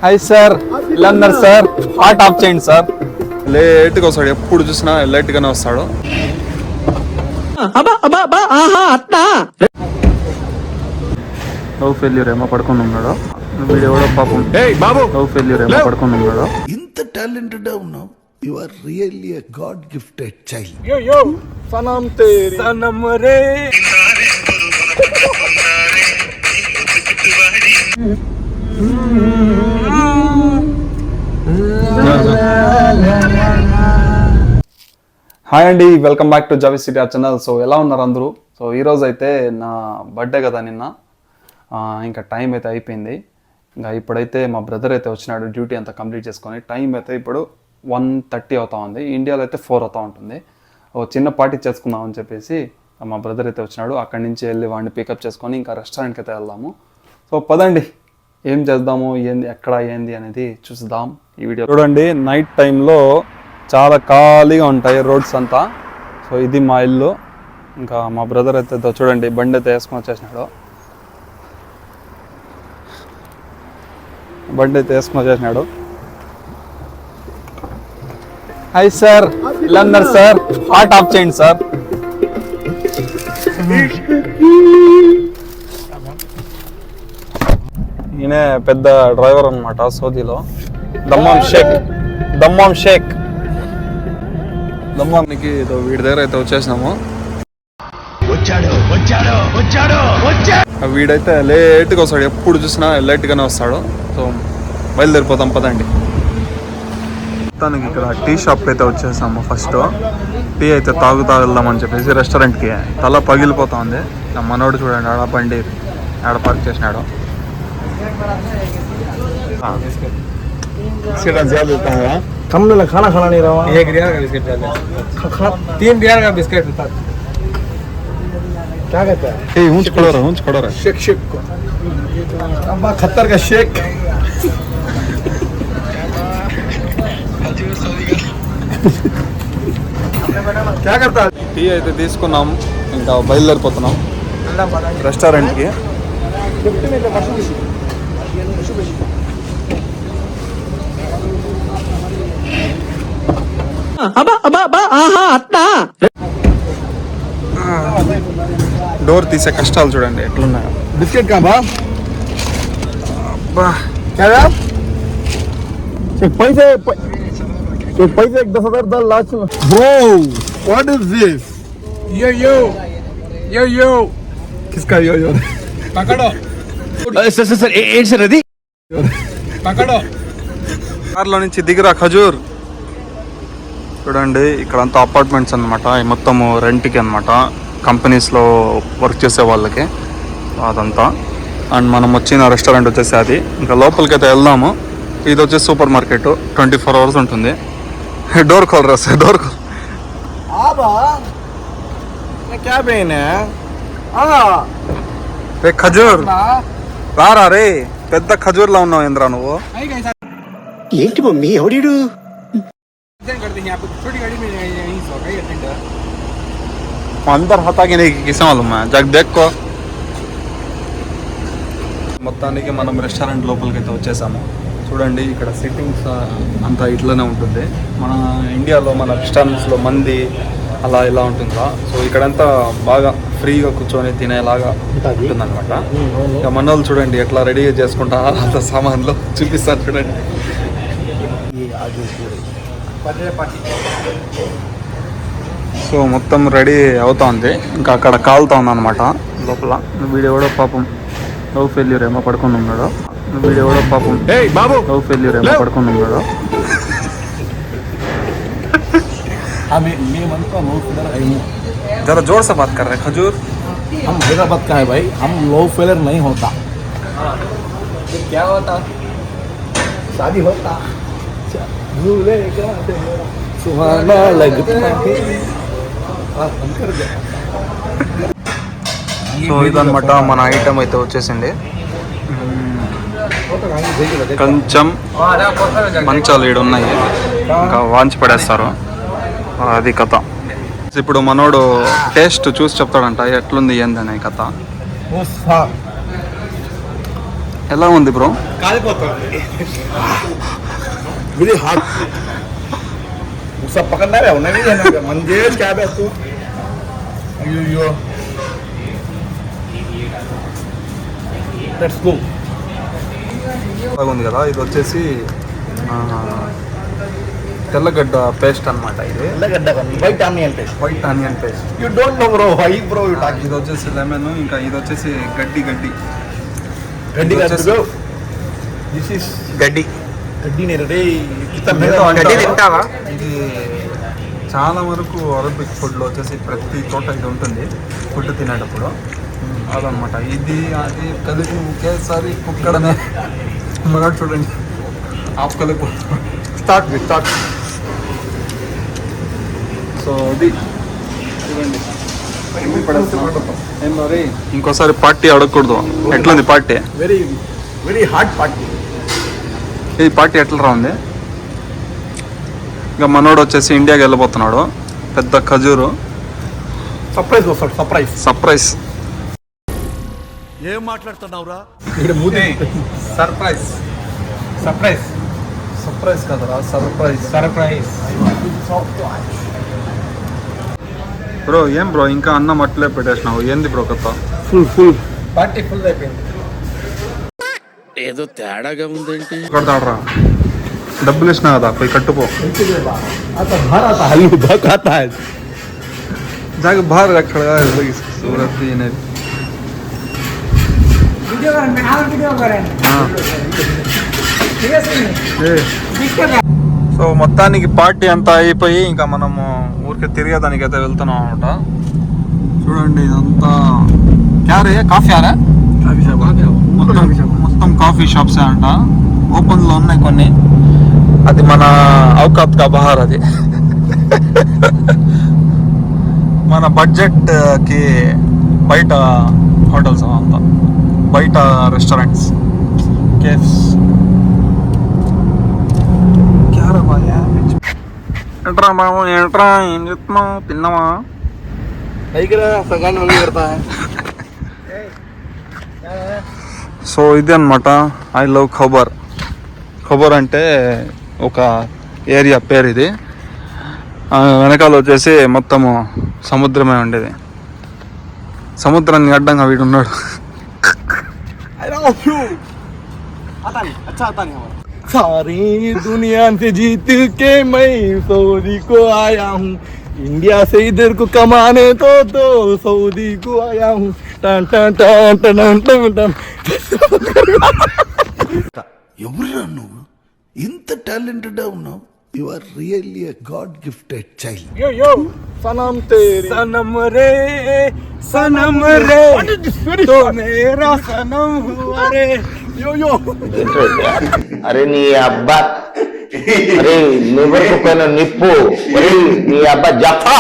Hi sir, ఇలా ఉన్నారు sir? Hot of చేయండి సార్. లేట్గా వస్తాడు, ఎప్పుడు చూసినా లేట్గానే వస్తాడు. లవ్ ఫెయిల్యూర్ ఏమో పడుకొని ఉన్నాడు. వీడు ఎవడో పాపం లవ్ ఫెయిల్యూర్ ఏమో పడుకొని ఉన్నాడు. ఇంత టాలెంటెడ్ ఉన్నావు. You are really a god gifted child. Yo yo సనమ్ తేరీ సనమ్ రే. హాయ్ అండి, welcome back to Javi city channel. So ఎలా ఉన్నారు అందరూ? సో ఈరోజు అయితే నా బర్త్డే కదా నిన్న. ఇంకా టైం అయితే అయిపోయింది. ఇంకా ఇప్పుడైతే మా బ్రదర్ అయితే వచ్చినాడు డ్యూటీ అంతా కంప్లీట్ చేసుకొని. టైం అయితే ఇప్పుడు 1:30 అవుతా ఉంది. ఇండియాలో అయితే 4 అవుతా ఉంటుంది. ఓ చిన్న పార్టీ చేసుకుందాం అని చెప్పేసి మా బ్రదర్ అయితే వచ్చినాడు. అక్కడి నుంచి వెళ్ళి వాడిని పికప్ చేసుకొని ఇంకా రెస్టారెంట్కి అయితే వెళ్దాము. సో పదండి, ఏం చేద్దాము, ఏంది, ఎక్కడ ఏంది అనేది చూద్దాం ఈ వీడియో. చూడండి, నైట్ టైంలో చాలా ఖాళీగా ఉంటాయి రోడ్స్ అంతా. సో ఇది మా ఇల్లు. ఇంకా మా బ్రదర్ అయితే చూడండి బండి అయితే వేసుకొని వచ్చేసినాడు. హాయ్ సార్, ఇలా ఉన్నారు సార్? హాట్ ఆఫ్ చేయండి సార్. ఈయన పెద్ద డ్రైవర్ అనమాట సౌదీలో. దమ్మాం షేక్ దమ్మానికి వీడి దగ్గర అయితే వచ్చేసినాము. వీడైతే లేట్గా వస్తాడు, ఎప్పుడు చూసినా లేట్గానే వస్తాడు. సో బయలుదేరిపోతాం పదండి. మొత్తానికి ఇక్కడ టీ షాప్కి అయితే వచ్చేసాము. ఫస్ట్ టీ అయితే తాగుతా వెళ్దామని చెప్పేసి రెస్టారెంట్కి. తల పగిలిపోతా ఉంది. మనోడు చూడండి, ఆడ బండి ఆడ పార్క్ చేసినాడు. कम ना खाना खाना नहीं रहा। 1 रियाल का बिस्किट डाल 3 रियाल का बिस्किट था। क्या कहता है? ए ऊंच खड़ा रहा शेक शेक को अब खतर का शेक। क्या करता है? టీ అయితే తీసుకున్నాం, ఇంకా బయలుదేరిపోతున్నాం రెస్టారెంట్కి. డోర్ తీసే కష్టాలు చూడండి ఎట్లున్నాయో. बिस्किट का बा क्या पैसे 10,000 डाल लास्ट में। Bro what is this? Yo किसका यो पकड़ो सर एड सर అది पकड़ो। కార్లో నుంచి దిగిరా ఖజూర్. చూడండి, ఇక్కడంతా అపార్ట్మెంట్స్ అనమాట. మొత్తము రెంట్కి అనమాట, కంపెనీస్లో వర్క్ చేసే వాళ్ళకి అదంతా. అండ్ మనం వచ్చిన రెస్టారెంట్ వచ్చేసి అది. ఇంకా లోపలికి అయితే వెళ్దాము. ఇది వచ్చేసి సూపర్ మార్కెట్, 24 అవర్స్ ఉంటుంది. డోర్ खोल रहा है, डोर खोल। क्या पेन है? రే ఖజూర్ రారా రే, పెద్ద ఖజూర్లా ఉన్నావు ఏంద్రా నువ్వు? ఏంటి మమ్మీ ఎవడీడు? करते हैं आप छोटी गाड़ी में यहीं सो गई अटेंडर। अंदर हता कि नहीं किसे मालूम है, जग देखो. మొత్తానికి మనం రెస్టారెంట్ లోపలికి అయితే వచ్చేసాము. చూడండి, ఇక్కడ సిట్టింగ్స్ అంతా ఇట్లనే ఉంటుంది. మన ఇండియాలో మన రెస్టారెంట్స్లో మంది అలా ఇలా ఉంటుందా. సో ఇక్కడంతా బాగా ఫ్రీగా కూర్చొని తినేలాగా ఉంటుందన్నమాట. ఇక మన వాళ్ళు చూడండి ఎట్లా రెడీ చేసుకుంటా అంత సామాన్లు చూపిస్తారు చూడండి. సో మొత్తం రెడీ అవుతా ఉంది. ఇంకా అక్కడ కాలుతా ఉంది అనమాట లోపల. వీడెవడో పాపం లవ్ ఫెయిల్యూర్ ఏమో పడుకొని ఉన్నాడు. जरा जोर से बात कर रहे हैं खजूर. हम हैदराबाद का है भाई, हम लो फेलर नहीं होता. क्या होता? शादी होता भूले का सुहाना लगता है. సో ఇదన్నమాట మన ఐటమ్ అయితే వచ్చేసింది. కొంచెం మంచాలు ఈడు ఉన్నాయి, ఇంకా వాంచి పడేస్తారు. అది కథ. ఇప్పుడు మనోడు టేస్ట్ చూసి చెప్తాడంట ఎట్లుంది ఏందని కథ. ఎలా ఉంది బ్రో? वेरी हॉट वो सब पकड़ना है उन्हें नहीं जाना मंजेश क्या है आपको अयो लेट्स गो బాగుంది కదా. ఇది వచ్చేసి తెల్లగడ్డ పేస్ట్ అన్నమాట. ఇది गड्ढा करनी white onion paste white onion paste. You don't know bro why bro you talk ఇది వచ్చేసి లెమన్, ఇంకా ఇది వచ్చేసి గడ్డి. गड्ढी ఇది का వచ్చేసి ब्रो दिस इज గడ్డి. गड्ढी नहीं रे कितना ఏదో महंगा అంటారా? ఇది చాలా వరకు అరబిక్ ఫుడ్లో వచ్చేసి ప్రతి చోట ఇది ఉంటుంది ఫుడ్ తినేటప్పుడు. అదనమాట. ఇది అది కలిపి ఒకేసారి కుక్కడనే మగాడు చూడండి ఆపుకోలేకపో. स्टार्ट विद स्टार्ट సో అది చూడండి ఏం మరి ఇంకోసారి పార్టీ అడగకూడదు. ఎట్లుంది party? Very very hot party ఈ పార్టీ ఎట్లా ఉంది? ఇంకా మనోడు వచ్చేసి ఇండియాకి వెళ్ళిపోతున్నాడు. పెద్ద ఖజూరు सरप्राइज हो सरप्राइज సర్ప్రైజ్. ఏం మాట్లాడుతున్నావురా? ఇక్కడ మూతి సర్ప్రైజ్ సర్ప్రైజ్ సర్ప్రైజ్ కదరా, సర్ప్రైజ్. సర్ప్రైజ్ బ్రో ఏం బ్రో ఇంకా అన్నం అట్లే పెట్టేసినావు, ఏంది బ్రో కథ? ఫుల్ ఫుల్ పార్టీ ఫుల్ అయిపోయింది. ఏదో తేడాగా ఉందేంటి? కడతాడరా, డబ్బులు ఇచ్చినా కదా పోయి కట్టుపో. आता बाहर आता हल्लू भाग आता है जाके बाहर रखा सूरत ही नहीं. సో మొత్తానికి పార్టీ అంతా అయిపోయి ఇంకా మనము ఊరికే తిరిగేదానికి అయితే వెళ్తున్నాం అనమాట. చూడండి ఇదంతా క్యారే కాఫీ ఆరా మొత్తం కాఫీ షాప్స్ అంట. ఓపెన్ లో ఉన్నాయి కొన్ని. అది మన ఔకాత్ కా బహార్. అది మన బడ్జెట్ కి బయట హోటల్స్ అంతా, బయట రెస్టారెంట్స్, కేఫ్స్. ఏంట్రా బాబు, ఏంట్రా ఏం చెప్తున్నావు? తిన్నావా? सगान होने करता है సో ఇది అనమాట ఐ లవ్ ఖబర్. ఖబర్ అంటే ఒక ఏరియా పేరు ఇది. వెనకాల వచ్చేసి మొత్తము సముద్రమే ఉండేది. సముద్రాన్ని అడ్డంగా వీడు ఉన్నాడు. सारी दुनिया से जीत के मैं सऊदी को आया हूँ इंडिया से इधर को कमाने तो सऊदी को आया हूँ टन टन टन टन टन टन ఎవరురా నువ్వు? ఇంత టాలెంటెడ్ ఉన్నావు. You are really a god gifted child. Yo yo सनम तेरी सनम रे तो मेरा सनम हुआ रे यो यो అరే నీ అబ్బా అరే లివర్ కుక్కన నిప్పు ఒరే నీ అబ్బా జఫా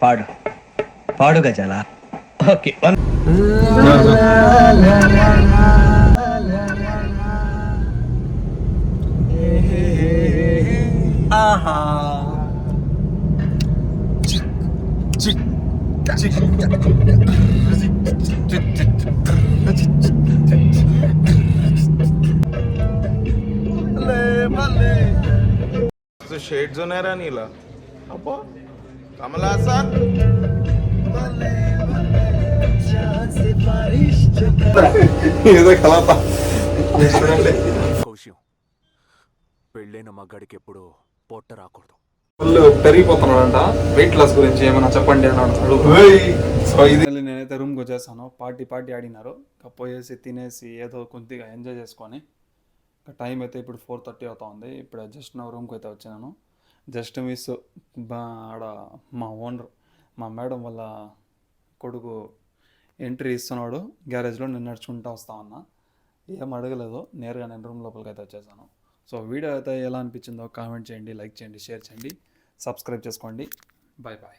పాడు పాడు గజాల ఓకే शेड जो नाही राणीला अप्पा कमला असा కౌశ్యం పెళ్ళైన మగాడికి ఎప్పుడు పొట్ట రాకూడదు. ఫుల్ పెరిగిపోతున్నాడంట. వెయిట్ లాస్ గురించి ఏమైనా చెప్పండి అన్నాడు. సో ఇది నేనైతే రూమ్కి వచ్చేసాను. పార్టీ ఆడినారు. పోయేసి తినేసి ఏదో కొద్దిగా ఎంజాయ్ చేసుకొని టైం అయితే ఇప్పుడు 4:30 అవుతా ఉంది. ఇప్పుడు జస్ట్ నా రూమ్కి అయితే వచ్చాను. జస్ట్ మిస్ ఆడ మా ఓనర్, మా మేడం వాళ్ళ కొడుకు ఎంట్రీ ఇస్తున్నాడు గ్యారేజ్లో. నేను నడుచుకుంటూ వస్తా ఉన్నా. ఏం అడగలేదు, నేరుగా నేను రూమ్ లోపలికి అయితే వచ్చేసాను. సో వీడియో అయితే ఎలా అనిపించిందో కామెంట్ చేయండి, లైక్ చేయండి, షేర్ చేయండి, సబ్స్క్రైబ్ చేసుకోండి. Bye bye.